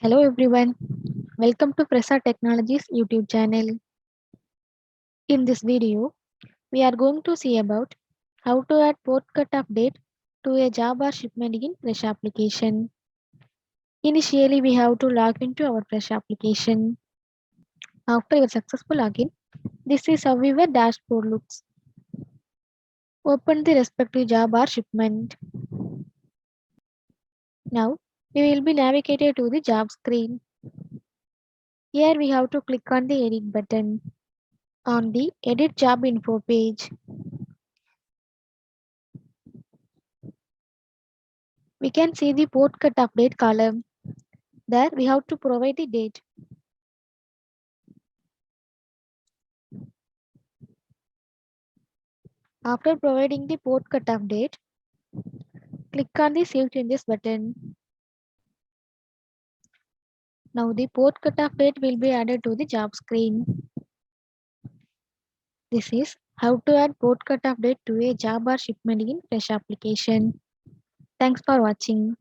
Hello everyone, welcome to Fresa Technologies YouTube channel. In this video, we are going to see about how to add port cut update to a Java shipment in Fresa application. Initially, we have to log into our Fresa application. After your successful login, this is how your dashboard looks. Open the respective Java shipment. Now, we will be navigated to the job screen. Here we have to click on the edit button on the edit job info page. We can see the port cut update column. There we have to provide the date. After providing the port cut update, click on the Save Changes button. Now the port cut update will be added to the job screen. This is how to add port cut update to a Java shipment in Fresh application. Thanks for watching.